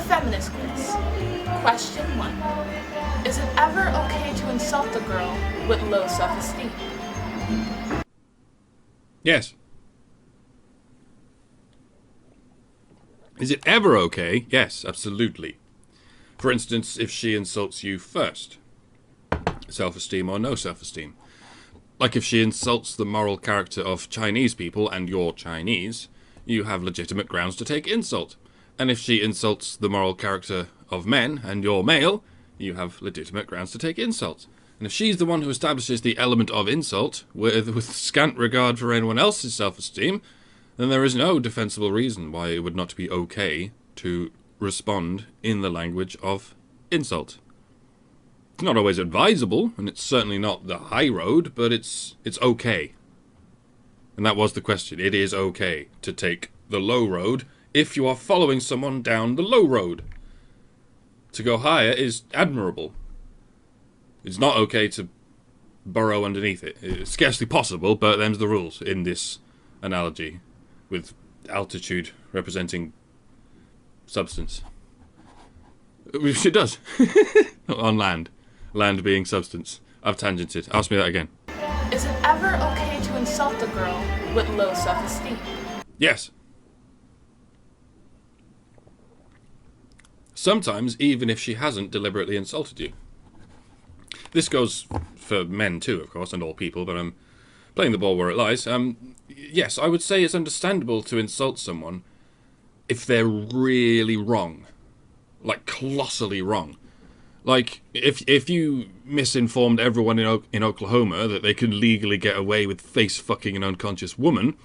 Feminist quiz. Question 1. Is it ever okay to insult a girl with low self-esteem? Yes. Is it ever okay? Yes, absolutely. For instance, if she insults you first. Self-esteem or no self-esteem. Like if she insults the moral character of Chinese people and you're Chinese, you have legitimate grounds to take insult. And if she insults the moral character of men and you're male, you have legitimate grounds to take insult. And if she's the one who establishes the element of insult, with scant regard for anyone else's self-esteem, then there is no defensible reason why it would not be okay to respond in the language of insult. It's not always advisable, and it's certainly not the high road, but it's okay. And that was the question. It is okay to take the low road if you are following someone down the low road. To go higher is admirable. It's not okay to burrow underneath it. It's scarcely possible, but them's the rules in this analogy, with altitude representing substance. Which it does. On land. Land being substance. I've tangented. Ask me that again. Is it ever okay to insult a girl with low self-esteem? Yes. Sometimes, even if she hasn't deliberately insulted you. This goes for men too, of course, and all people, but I'm playing the ball where it lies. Yes, I would say it's understandable to insult someone if they're really wrong. Like, colossally wrong. Like, if you misinformed everyone in Oklahoma that they could legally get away with face-fucking an unconscious woman,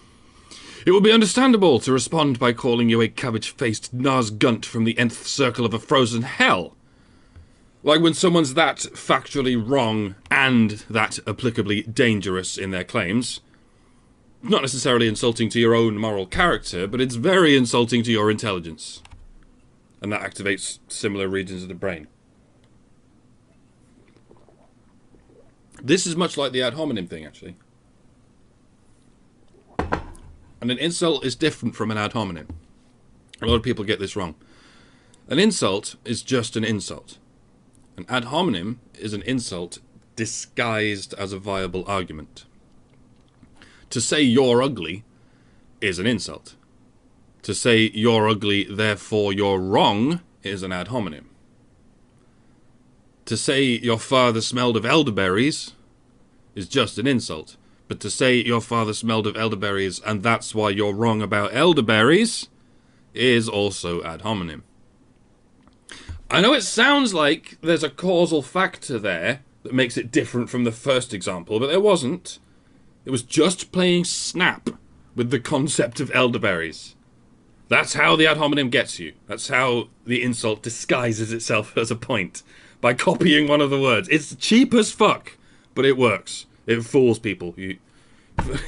it would be understandable to respond by calling you a cabbage-faced Nazgunt from the nth circle of a frozen hell. Like when someone's that factually wrong and that applicably dangerous in their claims, not necessarily insulting to your own moral character, but it's very insulting to your intelligence. And that activates similar regions of the brain. This is much like the ad hominem thing, actually. And an insult is different from an ad hominem. A lot of people get this wrong. An insult is just an insult. An ad hominem is an insult disguised as a viable argument. To say you're ugly is an insult. To say you're ugly, therefore you're wrong, is an ad hominem. To say your father smelled of elderberries is just an insult. But to say your father smelled of elderberries and that's why you're wrong about elderberries is also ad hominem. I know it sounds like there's a causal factor there that makes it different from the first example, but there wasn't. It was just playing snap with the concept of elderberries. That's how the ad hominem gets you. That's how the insult disguises itself as a point. By copying one of the words. It's cheap as fuck, but it works. It fools people.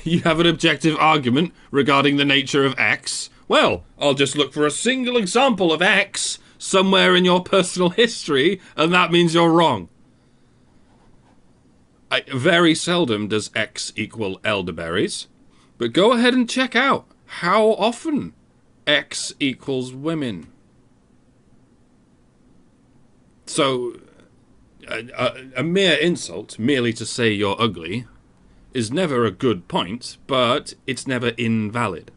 You have an objective argument regarding the nature of X. Well, I'll just look for a single example of X somewhere in your personal history, and that means you're wrong. Very seldom does X equal elderberries, but go ahead and check out how often X equals women. So, a mere insult, merely to say you're ugly, is never a good point, but it's never invalid.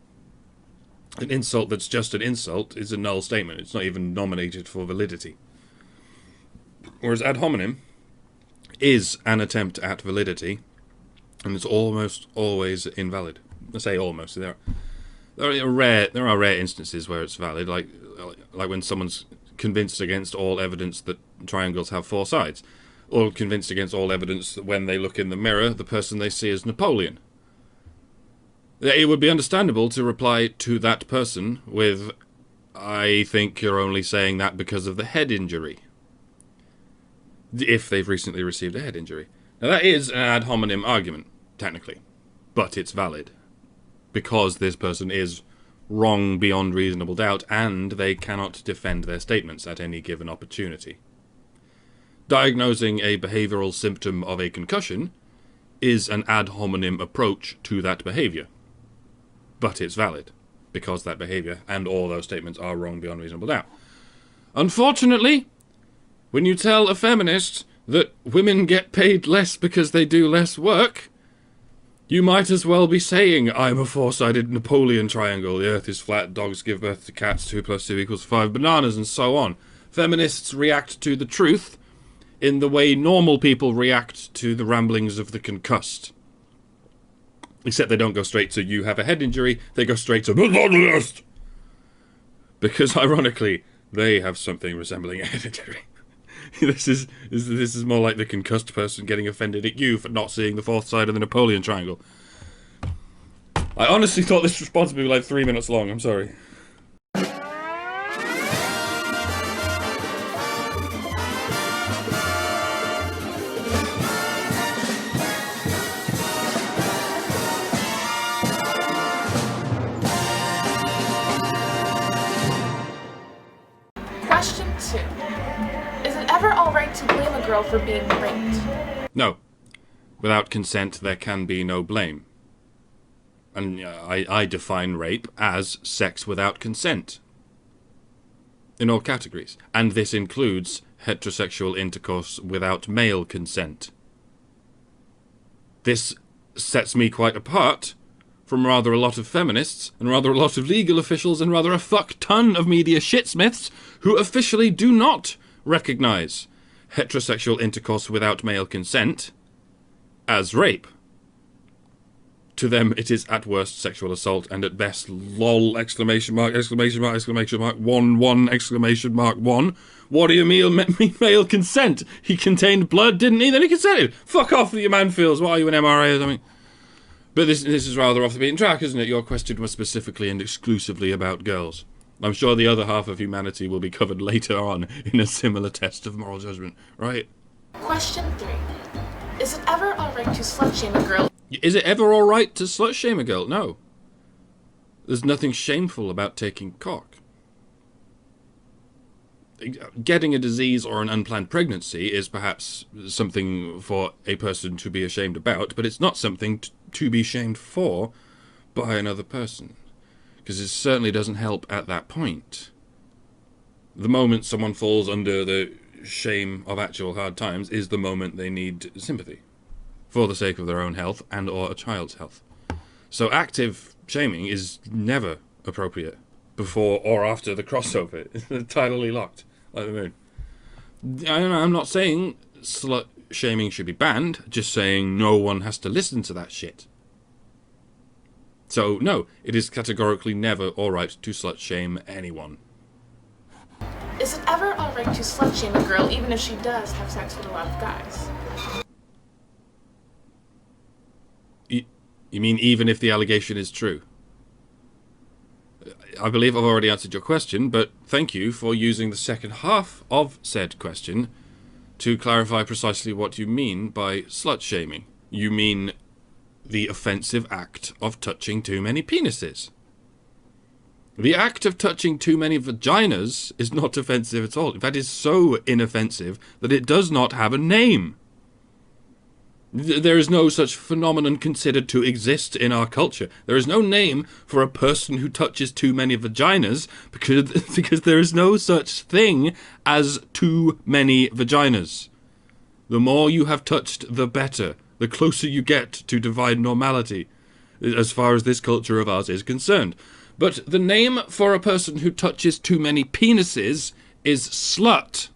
An insult that's just an insult is a null statement. It's not even nominated for validity. Whereas ad hominem is an attempt at validity, and it's almost always invalid. I say almost. There are rare instances where it's valid, like when someone's convinced against all evidence that triangles have four sides, or convinced against all evidence that when they look in the mirror, the person they see is Napoleon. It would be understandable to reply to that person with, I think you're only saying that because of the head injury. If they've recently received a head injury. Now that is an ad hominem argument, technically, but it's valid. Because this person is wrong beyond reasonable doubt, and they cannot defend their statements at any given opportunity. Diagnosing a behavioral symptom of a concussion is an ad hominem approach to that behavior. But it's valid, because that behavior and all those statements are wrong beyond reasonable doubt. Unfortunately, when you tell a feminist that women get paid less because they do less work, you might as well be saying, I'm a four-sided Napoleon triangle, the earth is flat, dogs give birth to cats, 2 + 2 = 5 bananas, and so on. Feminists react to the truth in the way normal people react to the ramblings of the concussed. Except they don't go straight to, you have a head injury, they go straight to, misogynist! Because, ironically, they have something resembling a head injury. This is more like the concussed person getting offended at you for not seeing the fourth side of the Napoleon triangle. I honestly thought this response would be like 3 minutes long, I'm sorry. Question 2. Is it ever alright to blame a girl for being raped? No. Without consent, there can be no blame. And I define rape as sex without consent. In all categories. And this includes heterosexual intercourse without male consent. This sets me quite apart from rather a lot of feminists, and rather a lot of legal officials, and rather a fuck ton of media shitsmiths who officially do not recognise heterosexual intercourse without male consent as rape. To them, it is at worst sexual assault, and at best, lol, exclamation mark, exclamation mark, exclamation mark, 1, exclamation mark, 1. What do you mean male consent? He contained blood, didn't he? Then he consented. Fuck off with your man feels. What are you, an MRA or something? But this is rather off the beaten track, isn't it? Your question was specifically and exclusively about girls. I'm sure the other half of humanity will be covered later on in a similar test of moral judgment, right? Question 3. Is it ever alright to slut-shame a girl? Is it ever alright to slut-shame a girl? No. There's nothing shameful about taking cock. Getting a disease or an unplanned pregnancy is perhaps something for a person to be ashamed about, but it's not something to be shamed for by another person. Because it certainly doesn't help at that point. The moment someone falls under the shame of actual hard times is the moment they need sympathy. For the sake of their own health and or a child's health. So active shaming is never appropriate before or after the crossover. It's entirely locked, like the moon. I'm not saying slut shaming should be banned, just saying no one has to listen to that shit. So, no, it is categorically never alright to slut-shame anyone. Is it ever alright to slut-shame a girl even if she does have sex with a lot of guys? You mean even if the allegation is true? I believe I've already answered your question, but thank you for using the second half of said question to clarify precisely what you mean by slut-shaming. You mean the offensive act of touching too many penises. The act of touching too many vaginas is not offensive at all. In fact, it's so inoffensive that it does not have a name. There is no such phenomenon considered to exist in our culture. There is no name for a person who touches too many vaginas because there is no such thing as too many vaginas. The more you have touched, the better. The closer you get to divine normality, as far as this culture of ours is concerned. But the name for a person who touches too many penises is slut.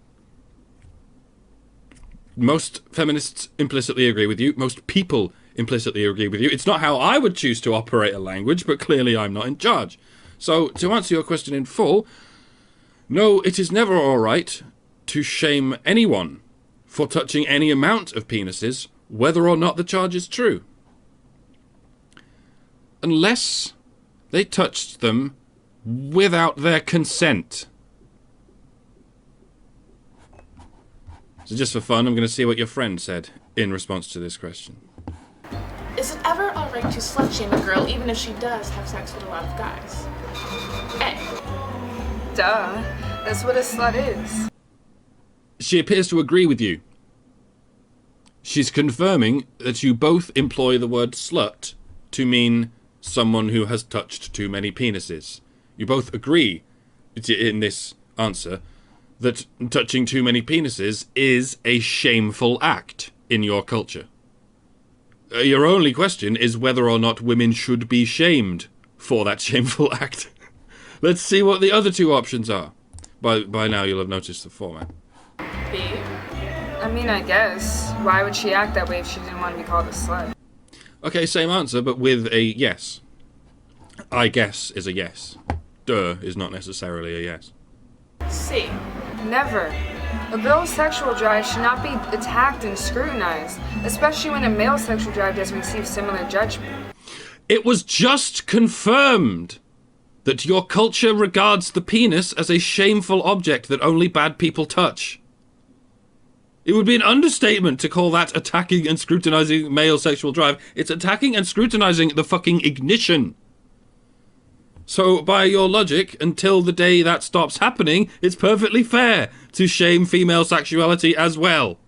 Most feminists implicitly agree with you. Most people implicitly agree with you. It's not how I would choose to operate a language, but clearly I'm not in charge. So, to answer your question in full, no, it is never alright to shame anyone for touching any amount of penises, whether or not the charge is true. Unless they touched them without their consent. So just for fun, I'm going to see what your friend said in response to this question. Is it ever alright to slut-shame a girl even if she does have sex with a lot of guys? A. Duh. That's what a slut is. She appears to agree with you. She's confirming that you both employ the word slut to mean someone who has touched too many penises. You both agree in this answer that touching too many penises is a shameful act in your culture. Your only question is whether or not women should be shamed for that shameful act. Let's see what the other two options are. By now you'll have noticed the format. B. I mean, I guess. Why would she act that way if she didn't want to be called a slut? Okay, same answer, but with a yes. I guess is a yes. Duh is not necessarily a yes. C. Never. A girl's sexual drive should not be attacked and scrutinized, especially when a male sexual drive doesn't receive similar judgment. It was just confirmed that your culture regards the penis as a shameful object that only bad people touch. It would be an understatement to call that attacking and scrutinizing male sexual drive. It's attacking and scrutinizing the fucking ignition. So, by your logic, until the day that stops happening, it's perfectly fair to shame female sexuality as well.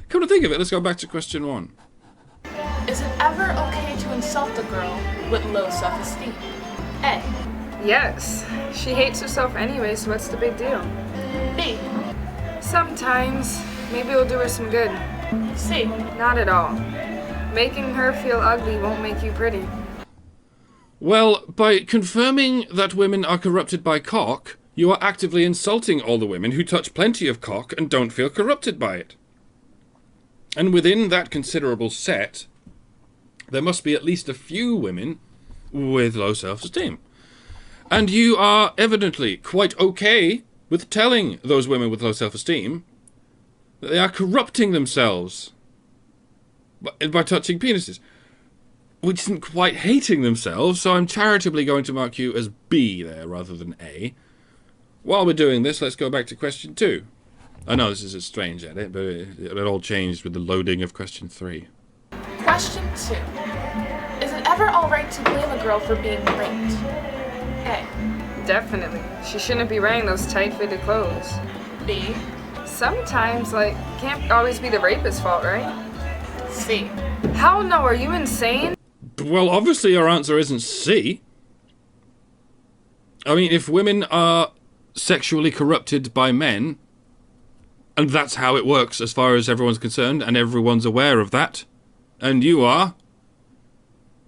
Come to think of it, let's go back to question 1. Is it ever okay to insult a girl with low self-esteem? A. Yes. She hates herself anyway, so what's the big deal? B. Sometimes. Maybe it'll do her some good. C. Not at all. Making her feel ugly won't make you pretty. Well, by confirming that women are corrupted by cock, you are actively insulting all the women who touch plenty of cock and don't feel corrupted by it. And within that considerable set, there must be at least a few women with low self-esteem. And you are evidently quite okay with telling those women with low self-esteem that they are corrupting themselves by touching penises. Which isn't quite hating themselves, so I'm charitably going to mark you as B there rather than A. While we're doing this, let's go back to question 2. I know this is a strange edit, but it all changed with the loading of question 3. Question 2. Is it ever alright to blame a girl for being raped? A. Definitely. She shouldn't be wearing those tight-fitted clothes. B. Sometimes, can't always be the rapist's fault, right? C. Hell no, are you insane? Well, obviously your answer isn't C. I mean, if women are sexually corrupted by men, and that's how it works as far as everyone's concerned, and everyone's aware of that, and you are,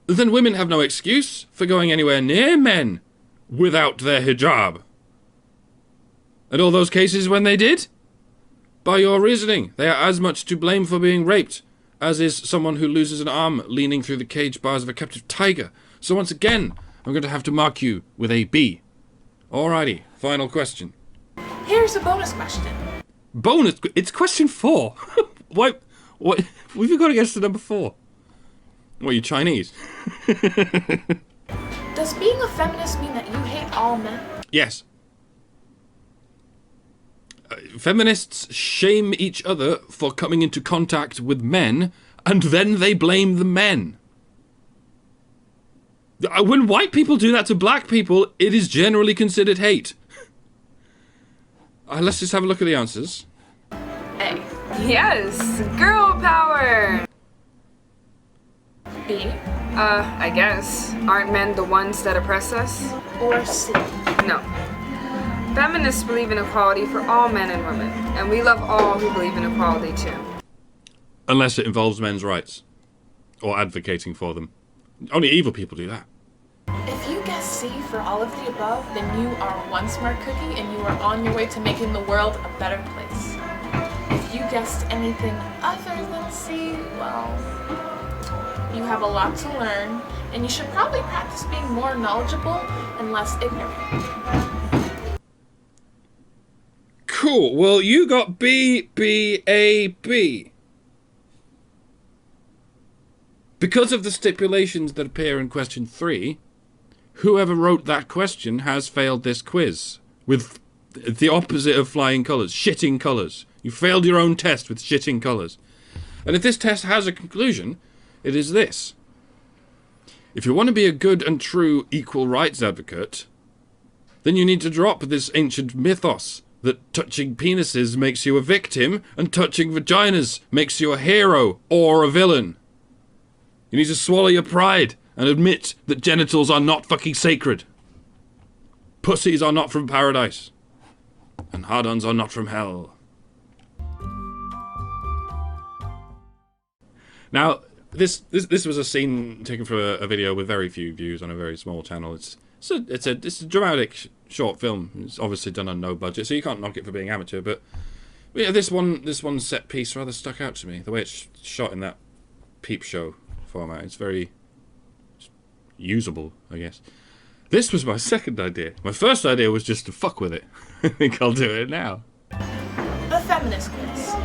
then women have no excuse for going anywhere near men without their hijab. And all those cases when they did? By your reasoning, they are as much to blame for being raped as is someone who loses an arm leaning through the cage bars of a captive tiger. So once again, I'm going to have to mark you with a B. Alrighty, final question. Here's a bonus question. Bonus? It's question 4. What? We've got to guess to number 4. What, are you Chinese? Does being a feminist mean that you hate all men? Yes. Feminists shame each other for coming into contact with men, and then they blame the men. When white people do that to black people, it is generally considered hate. Let's just have a look at the answers. A. Yes, girl power! B. I guess. Aren't men the ones that oppress us? Or C. No. Feminists believe in equality for all men and women, and we love all who believe in equality too. Unless it involves men's rights. Or advocating for them. Only evil people do that. If you guess C for all of the above, then you are one smart cookie and you are on your way to making the world a better place. If you guessed anything other than C, well, you have a lot to learn, and you should probably practice being more knowledgeable and less ignorant. Cool. Well, you got B, B, A, B. Because of the stipulations that appear in question 3, whoever wrote that question has failed this quiz with the opposite of flying colours, shitting colours. You failed your own test with shitting colours. And if this test has a conclusion, it is this. If you want to be a good and true equal rights advocate, then you need to drop this ancient mythos that touching penises makes you a victim and touching vaginas makes you a hero or a villain. You need to swallow your pride and admit that genitals are not fucking sacred. Pussies are not from paradise. And hard-ons are not from hell. Now, this was a scene taken from a video with very few views on a very small channel. It's a dramatic short film. It's obviously done on no budget, so you can't knock it for being amateur. But yeah, this one set piece rather stuck out to me. The way it's shot in that peep show format, it's very usable, I guess. This was my second idea. My first idea was just to fuck with it. I think I'll do it now. The feminist quiz.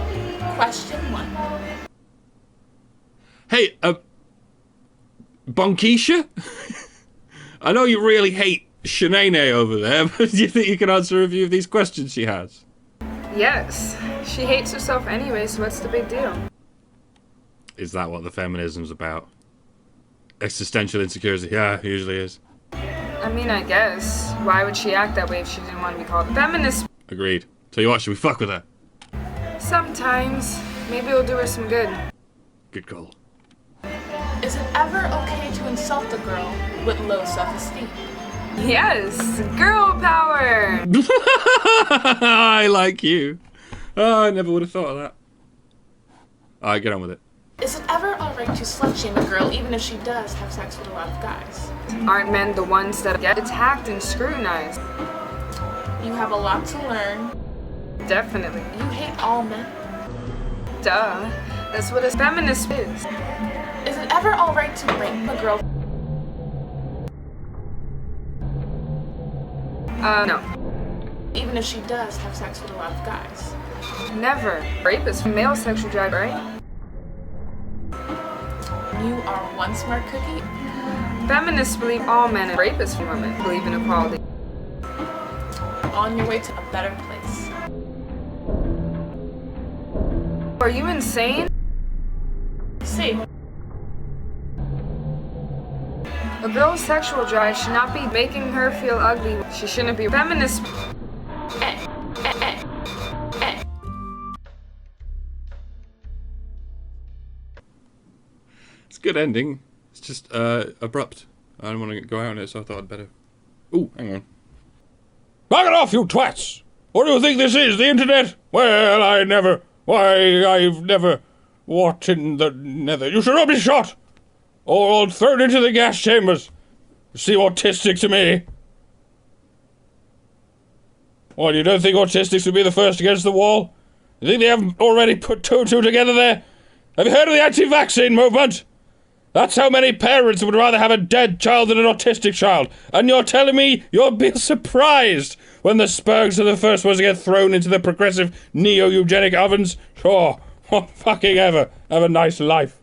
Question 1. Hey, Bonkisha? I know you really hate Shanae over there, but do you think you can answer a few of these questions she has? Yes. She hates herself anyway, so what's the big deal? Is that what the feminism's about? Existential insecurity? Yeah, it usually is. I mean, I guess. Why would she act that way if she didn't want to be called a feminist? Agreed. Tell you what, should we fuck with her? Sometimes. Maybe it'll do her some good. Good call. Is it ever okay to insult a girl with low self-esteem? Yes! Girl power! I like you. Oh, I never would have thought of that. Alright, get on with it. Is it ever alright to slut-shame a girl even if she does have sex with a lot of guys? Aren't men the ones that get attacked and scrutinized? You have a lot to learn. Definitely. You hate all men? Duh. That's what a feminist is. Is it ever alright to rape a girl? No. Even if she does have sex with a lot of guys? Never. Rape is male sexual drive, right? You are one smart cookie. Feminists believe all men and rapists for women believe in equality. On your way to a better place. Are you insane? See. A girl's sexual drive should not be making her feel ugly. She shouldn't be feminist. It's a good ending. It's just abrupt. I don't want to go out on it, so I thought I'd better. Ooh, hang on. Knock it off, you twats! What do you think this is, the internet? Well, I've never. What in the nether? You should all be shot! Or thrown into the gas chambers. You seem autistic to me. What, you don't think autistics would be the first against the wall? You think they haven't already put two and two together there? Have you heard of the anti-vaccine movement? That's how many parents would rather have a dead child than an autistic child. And you're telling me you'll be surprised when the Spurgs are the first ones to get thrown into the progressive neo-eugenic ovens? Sure, what fucking ever. Have a nice life.